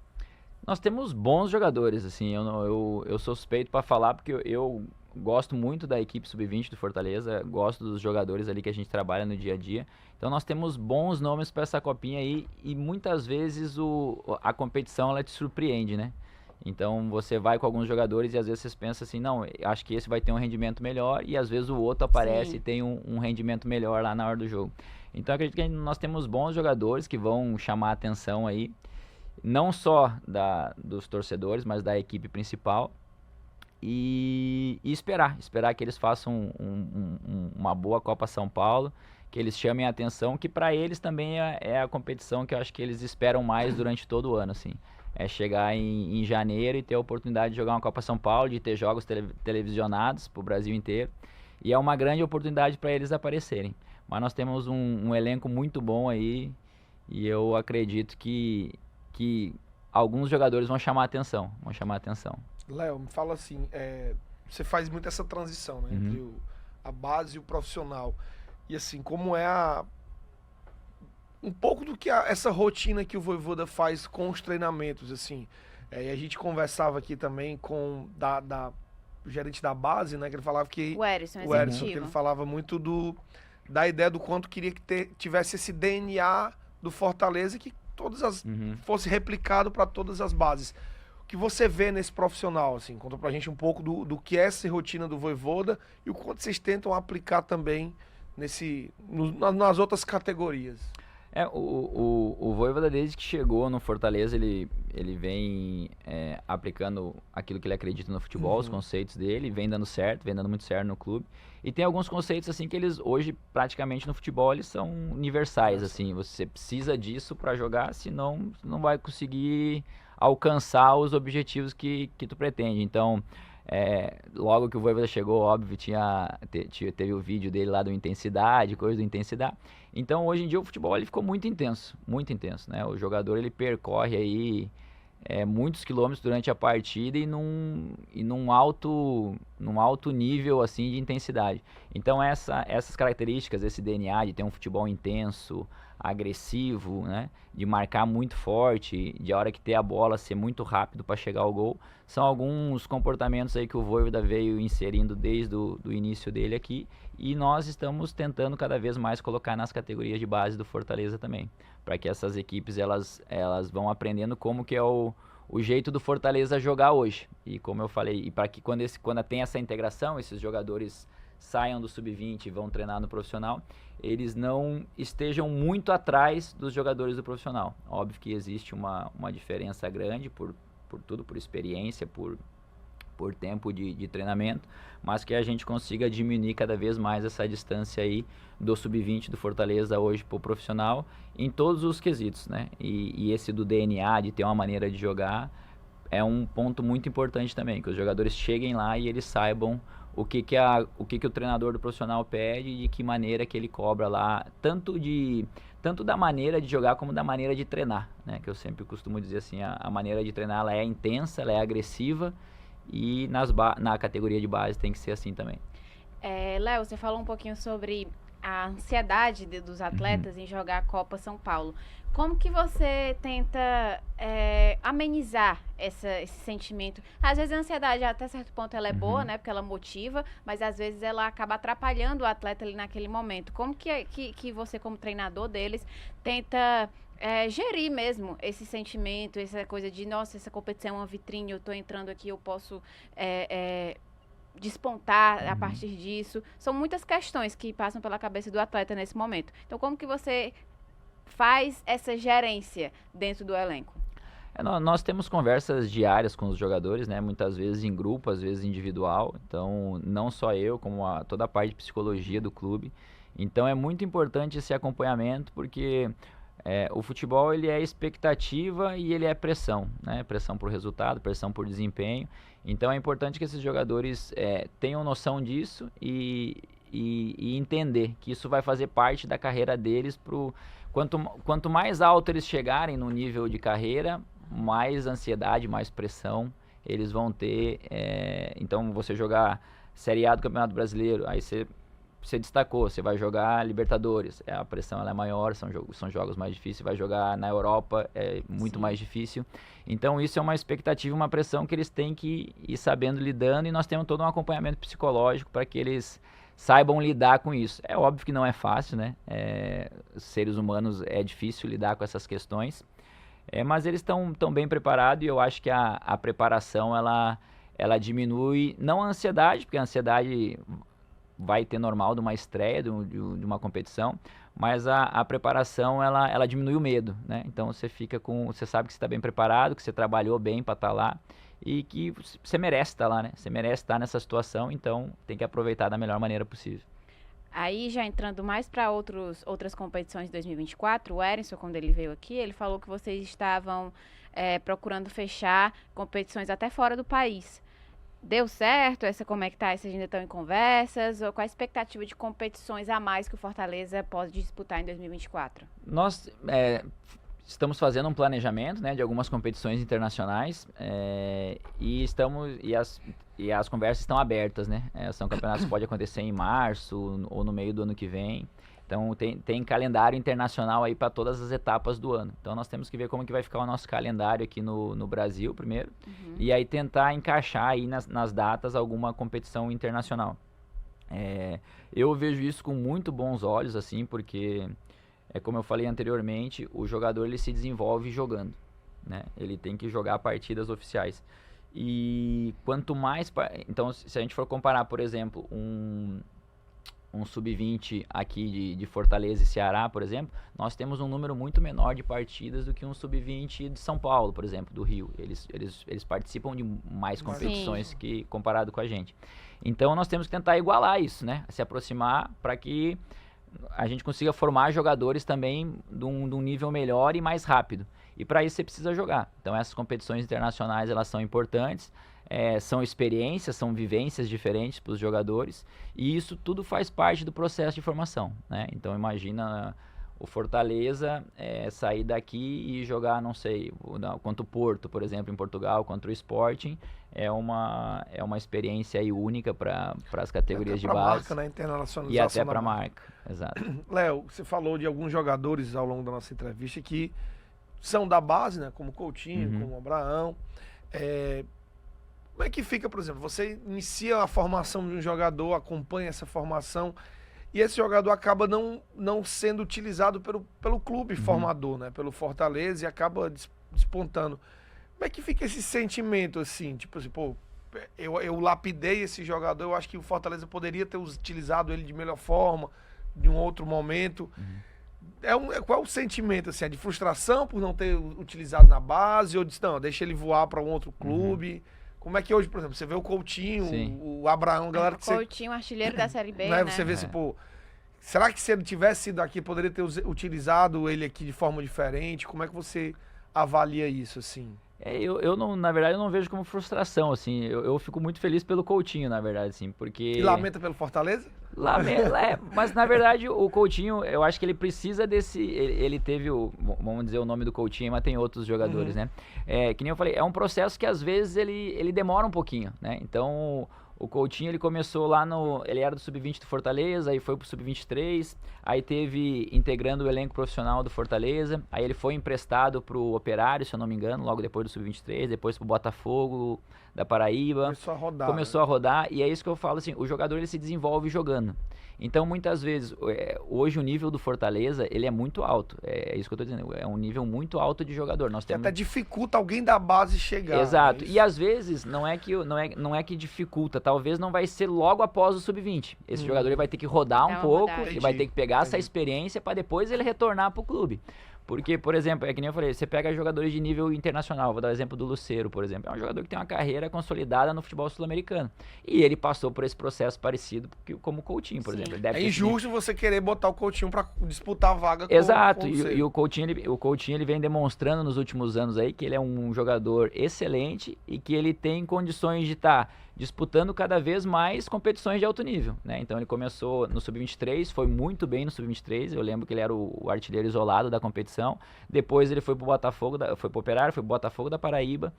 Nós temos bons jogadores, assim, eu sou suspeito para falar, porque eu gosto muito da equipe Sub-20 do Fortaleza, gosto dos jogadores ali que a gente trabalha no dia a dia. Então nós temos bons nomes para essa Copinha aí, e muitas vezes a competição ela te surpreende, né? Então você vai com alguns jogadores e às vezes você pensa assim, não, acho que esse vai ter um rendimento melhor, e às vezes o outro aparece e tem um rendimento melhor lá na hora do jogo. Então acredito que nós temos bons jogadores que vão chamar a atenção aí, não só dos torcedores, mas da equipe principal, e esperar que eles façam uma boa Copa São Paulo, que eles chamem a atenção, que para eles também é a competição que eu acho que eles esperam mais durante todo o ano, assim. É chegar em janeiro e ter a oportunidade de jogar uma Copa São Paulo, de ter jogos televisionados para o Brasil inteiro. E é uma grande oportunidade para eles aparecerem. Mas nós temos um elenco muito bom aí, e eu acredito que alguns jogadores vão chamar a atenção. Léo, me fala assim, você faz muito essa transição, né, entre a base e o profissional. E assim, como é um pouco do que essa rotina que o Vojvoda faz com os treinamentos, assim. E a gente conversava aqui também com o gerente da base, né, que ele falava que... O Erisson, que ele falava muito da ideia do quanto queria que tivesse esse DNA do Fortaleza, que todas as fosse replicado para todas as bases. que você vê nesse profissional, assim? Conta pra gente um pouco do que é essa rotina do Vojvoda e o quanto vocês tentam aplicar também nas outras categorias. O Vojvoda, desde que chegou no Fortaleza, ele vem aplicando aquilo que ele acredita no futebol, os conceitos dele, vem dando certo, vem dando muito certo no clube. E tem alguns conceitos, assim, que eles, hoje, praticamente no futebol, eles são universais, assim. Você precisa disso para jogar, senão você não vai conseguir alcançar os objetivos que tu pretende. Então, logo que o Vojvoda chegou, óbvio, teve o vídeo dele lá do Intensidade, coisa do Intensidade. Então, hoje em dia, o futebol ele ficou muito intenso, né? O jogador, ele percorre aí muitos quilômetros durante a partida e num alto nível, assim, de intensidade. Então, essas características, esse DNA de ter um futebol intenso, agressivo, né? De marcar muito forte, de a hora que ter a bola ser muito rápido para chegar ao gol, são alguns comportamentos aí que o Vojvoda veio inserindo desde o início dele aqui, e nós estamos tentando cada vez mais colocar nas categorias de base do Fortaleza também, para que essas equipes elas vão aprendendo como que é o jeito do Fortaleza jogar hoje. E como eu falei, e para que quando tem essa integração, esses jogadores saiam do sub-20 e vão treinar no profissional, eles não estejam muito atrás dos jogadores do profissional. Óbvio que existe uma diferença grande por tudo, por experiência, por tempo de treinamento, mas que a gente consiga diminuir cada vez mais essa distância aí do sub-20 do Fortaleza hoje pro profissional em todos os quesitos, né? E esse do DNA, de ter uma maneira de jogar, é um ponto muito importante também, que os jogadores cheguem lá e eles saibam o que o treinador do profissional pede e de que maneira que ele cobra lá, tanto da maneira de jogar como da maneira de treinar, né? Que eu sempre costumo dizer assim, a maneira de treinar ela é intensa, ela é agressiva, e na categoria de base tem que ser assim também. Léo, você falou um pouquinho sobre a ansiedade dos atletas em jogar a Copa São Paulo. Como que você tenta amenizar esse sentimento? Às vezes a ansiedade, até certo ponto, ela é boa, né? Porque ela motiva, mas às vezes ela acaba atrapalhando o atleta ali naquele momento. Como que você, como treinador deles, tenta gerir mesmo esse sentimento, essa coisa de, nossa, essa competição é uma vitrine, eu tô entrando aqui, eu posso despontar a partir disso. São muitas questões que passam pela cabeça do atleta nesse momento. Então, como que você faz essa gerência dentro do elenco? Nós temos conversas diárias com os jogadores, né? Muitas vezes em grupo, às vezes individual. Então, não só eu, como toda a parte de psicologia do clube. Então, é muito importante esse acompanhamento, porque o futebol ele é expectativa e ele é pressão, né? Pressão por resultado, pressão por desempenho. Então, é importante que esses jogadores tenham noção disso e entender que isso vai fazer parte da carreira deles. Quanto mais alto eles chegarem no nível de carreira, mais ansiedade, mais pressão eles vão ter. Então, você jogar Série A do Campeonato Brasileiro, aí você destacou, você vai jogar Libertadores, a pressão ela é maior, são jogos mais difíceis, vai jogar na Europa, é muito mais difícil. Então isso é uma expectativa, uma pressão que eles têm que ir sabendo lidando, e nós temos todo um acompanhamento psicológico para que eles saibam lidar com isso. É óbvio que não é fácil, né? Seres humanos é difícil lidar com essas questões, mas eles estão bem preparados, e eu acho que a preparação ela diminui, não a ansiedade, porque a ansiedade vai ter normal de uma estreia, de uma competição, mas a preparação ela diminui o medo, né? Então você sabe que você está bem preparado, que você trabalhou bem para estar lá e que você merece estar lá, né? Você merece estar nessa situação, então tem que aproveitar da melhor maneira possível. Aí, já entrando mais para outras competições de 2024, o Erisson, quando ele veio aqui, ele falou que vocês estavam procurando fechar competições até fora do país. Deu certo? Como é que tá? Vocês ainda estão em conversas? Ou qual a expectativa de competições a mais que o Fortaleza pode disputar em 2024? Nós estamos fazendo um planejamento, né, de algumas competições internacionais, e as conversas estão abertas, né? São campeonatos que podem acontecer em março ou no meio do ano que vem. Então tem calendário internacional aí para todas as etapas do ano. Então nós temos que ver como que vai ficar o nosso calendário aqui no Brasil primeiro, e aí tentar encaixar aí nas datas alguma competição internacional. Eu vejo isso com muito bons olhos, assim, porque como eu falei anteriormente, o jogador ele se desenvolve jogando. né? Ele tem que jogar partidas oficiais. E quanto mais... Então, se a gente for comparar, por exemplo, um sub-20 aqui de Fortaleza e Ceará, por exemplo, nós temos um número muito menor de partidas do que um sub-20 de São Paulo, por exemplo, do Rio. Eles participam de mais competições que comparado com a gente. Então, nós temos que tentar igualar isso, né? Se aproximar para que a gente consiga formar jogadores também de um nível melhor e mais rápido. E para isso você precisa jogar. Então, essas competições internacionais, elas são importantes. São experiências, são vivências diferentes para os jogadores, e isso tudo faz parte do processo de formação, né? Então imagina o Fortaleza sair daqui e jogar, não sei, contra o Porto, por exemplo, em Portugal, contra o Sporting, é uma experiência aí única para as categorias de base. Marca, né? Internacionalização e até para a marca, exato. Léo, você falou de alguns jogadores ao longo da nossa entrevista que são da base, né? Como Coutinho, como Abraão. Como é que fica, por exemplo, você inicia a formação de um jogador, acompanha essa formação, e esse jogador acaba não sendo utilizado pelo clube formador, né? Pelo Fortaleza, e acaba despontando. Como é que fica esse sentimento, assim? Tipo assim, pô, eu lapidei esse jogador, eu acho que o Fortaleza poderia ter utilizado ele de melhor forma, de um outro momento. Qual é o sentimento, assim? É de frustração por não ter utilizado na base, ou de, não, deixa ele voar para um outro clube? Como é que hoje, por exemplo, você vê o Coutinho, o Abraão, galera que Coutinho, artilheiro da Série B, né? né? Você vê assim, pô, será que se ele tivesse sido aqui, poderia ter utilizado ele aqui de forma diferente? Como é que você avalia isso, assim? Eu não, na verdade, eu não vejo como frustração, assim. Eu fico muito feliz pelo Coutinho, na verdade, assim, porque... E lamenta pelo Fortaleza? Mas na verdade o Coutinho, eu acho que ele precisa desse... Ele teve vamos dizer o nome do Coutinho, mas tem outros jogadores, né? Que nem eu falei, é um processo que às vezes ele demora um pouquinho, né? Então... O Coutinho, ele começou lá ele era do Sub-20 do Fortaleza, aí foi pro Sub-23, aí teve integrando o elenco profissional do Fortaleza, aí ele foi emprestado pro Operário, se eu não me engano, logo depois do Sub-23, depois pro Botafogo da Paraíba. Começou a rodar, e é isso que eu falo assim, o jogador ele se desenvolve jogando. Então, muitas vezes, hoje o nível do Fortaleza, ele é muito alto. É isso que eu tô dizendo, é um nível muito alto de jogador. Nós temos... até dificulta alguém da base chegar. Exato. E às vezes, não é que dificulta, talvez não vai ser logo após o Sub-20. Esse jogador ele vai ter que rodar um pouco, ele vai ter que pegar essa experiência para depois ele retornar pro clube. Porque, por exemplo, é que nem eu falei, você pega jogadores de nível internacional, vou dar o exemplo do Lucero, por exemplo. É um jogador que tem uma carreira consolidada no futebol sul-americano. E ele passou por esse processo parecido como o Coutinho, por exemplo. É injusto você querer botar o Coutinho para disputar a vaga com Exato, com e o Coutinho ele vem demonstrando nos últimos anos aí que ele é um jogador excelente e que ele tem condições de estar disputando cada vez mais competições de alto nível, né? Então ele começou no Sub-23, foi muito bem no Sub-23, eu lembro que ele era o artilheiro isolado da competição, depois ele foi pro Botafogo, foi pro Operário, foi pro Botafogo da Paraíba,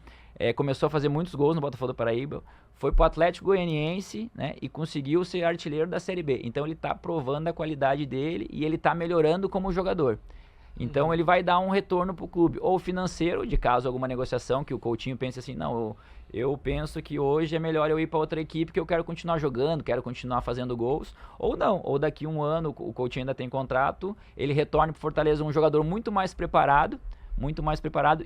começou a fazer muitos gols no Botafogo da Paraíba, foi pro Atlético Goianiense, né? E conseguiu ser artilheiro da Série B, então ele tá provando a qualidade dele e ele tá melhorando como jogador. Então ele vai dar um retorno pro clube, ou financeiro, de caso alguma negociação que o Coutinho pense assim, não, eu penso que hoje é melhor eu ir para outra equipe que eu quero continuar jogando, quero continuar fazendo gols, ou não, ou daqui um ano o Coutinho ainda tem contrato, ele retorna pro Fortaleza um jogador muito mais preparado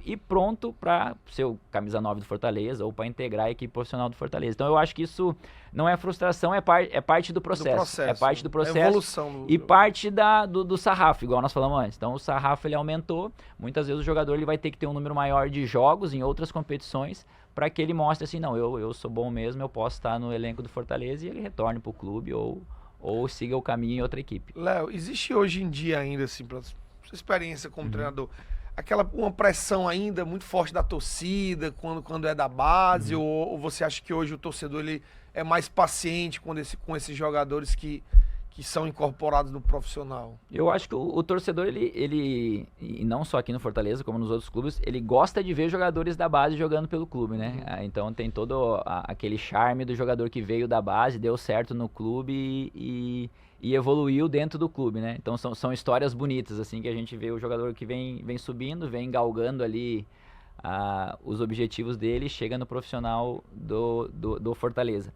e pronto para ser o camisa 9 do Fortaleza ou para integrar a equipe profissional do Fortaleza. Então eu acho que isso não é frustração, é parte do processo. É parte do processo. É evolução e parte do sarrafo, igual nós falamos antes. Então o sarrafo ele aumentou, muitas vezes o jogador ele vai ter que ter um número maior de jogos em outras competições para que ele mostre assim, não, eu sou bom mesmo, eu posso estar no elenco do Fortaleza e ele retorne para o clube ou siga o caminho em outra equipe. Léo, existe hoje em dia ainda, assim, pela sua experiência como treinador, uma pressão ainda muito forte da torcida quando é da base, ou você acha que hoje o torcedor ele é mais paciente com esses jogadores que são incorporados no profissional? Eu acho que o torcedor, ele, e não só aqui no Fortaleza, como nos outros clubes, ele gosta de ver jogadores da base jogando pelo clube, né? Então tem todo aquele charme do jogador que veio da base, deu certo no clube e evoluiu dentro do clube, né? Então são histórias bonitas, assim, que a gente vê o jogador que vem subindo, vem galgando ali os objetivos dele, chega no profissional do Fortaleza.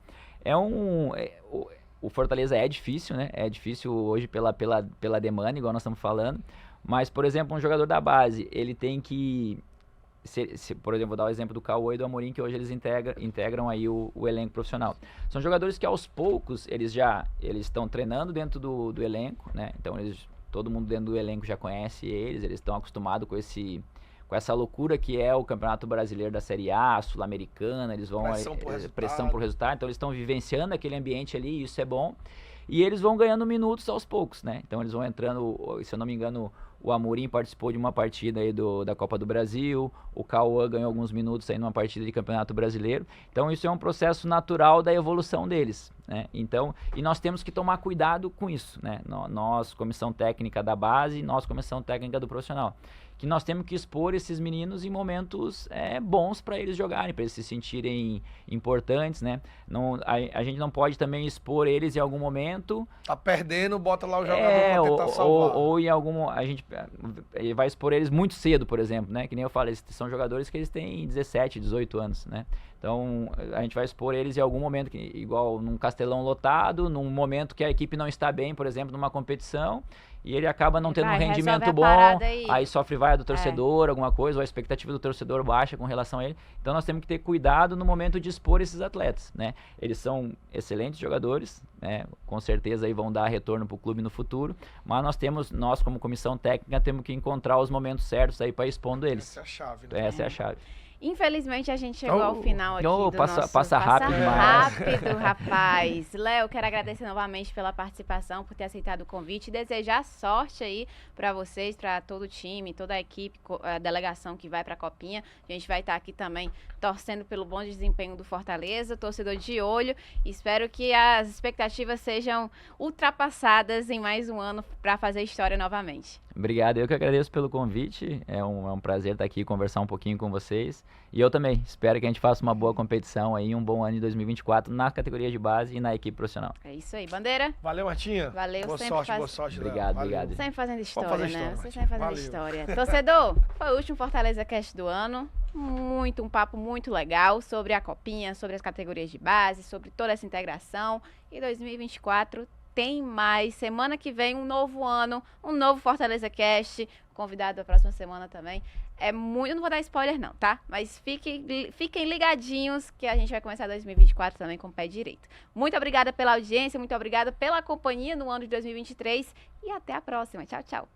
O Fortaleza é difícil, né? É difícil hoje pela demanda, igual nós estamos falando. Mas, por exemplo, um jogador da base, ele tem que por exemplo, vou dar o exemplo do Cauã e do Amorim, que hoje eles integram aí o elenco profissional. São jogadores que aos poucos eles estão treinando dentro do elenco, né? Então todo mundo dentro do elenco já conhece eles estão acostumados com essa loucura que é o Campeonato Brasileiro da Série A, a Sul-Americana, eles vão pressão por resultado, então eles estão vivenciando aquele ambiente ali, isso é bom. E eles vão ganhando minutos aos poucos, né? Então eles vão entrando, se eu não me engano, o Amorim participou de uma partida aí da Copa do Brasil, o Cauã ganhou alguns minutos aí numa partida de Campeonato Brasileiro. Então isso é um processo natural da evolução deles, né? Então, e nós temos que tomar cuidado com isso, né? Nós, comissão técnica da base, nós, comissão técnica do profissional, que nós temos que expor esses meninos em momentos bons para eles jogarem, para eles se sentirem importantes, né? A gente não pode também expor eles em algum momento. Tá perdendo, bota lá o jogador pra tentar salvar. Ou em algum... A gente vai expor eles muito cedo, por exemplo, né? Que nem eu falei, são jogadores que eles têm 17, 18 anos, né? Então, a gente vai expor eles em algum momento, igual num Castelão lotado, num momento que a equipe não está bem, por exemplo, numa competição, e ele acaba não tendo um rendimento bom, aí sofre vaia do torcedor, alguma coisa, ou a expectativa do torcedor baixa com relação a ele. Então nós temos que ter cuidado no momento de expor esses atletas, né? Eles são excelentes jogadores, né? Com certeza aí vão dar retorno para o clube no futuro, mas nós como comissão técnica temos que encontrar os momentos certos aí para expondo eles. Essa é a chave, né? Essa é a chave. Infelizmente, a gente chegou ao final aqui do passa rápido demais. Rápido, rapaz. Léo, quero agradecer novamente pela participação, por ter aceitado o convite e desejar sorte aí para vocês, para todo o time, toda a equipe, a delegação que vai para a Copinha. A gente vai estar aqui também torcendo pelo bom desempenho do Fortaleza, torcedor de olho. Espero que as expectativas sejam ultrapassadas em mais um ano para fazer história novamente. Obrigado, eu que agradeço pelo convite, é um prazer estar aqui e conversar um pouquinho com vocês. E eu também espero que a gente faça uma boa competição aí, um bom ano em 2024 na categoria de base e na equipe profissional. É isso aí, Bandeira. Valeu, Martinha. Valeu, boa sorte. Obrigado, Valeu. obrigado. Sempre fazendo história, né? Você Martinha. sempre fazendo Valeu. história. Torcedor, foi o último Fortaleza Cast do ano. Um papo muito legal sobre a Copinha, sobre as categorias de base, sobre toda essa integração. E 2024 tem mais. Semana que vem, um novo ano, um novo Fortaleza Cast. Convidado da próxima semana também. Eu não vou dar spoiler não, tá? Mas fiquem ligadinhos que a gente vai começar 2024 também com o pé direito. Muito obrigada pela audiência, muito obrigada pela companhia no ano de 2023 e até a próxima. Tchau, tchau.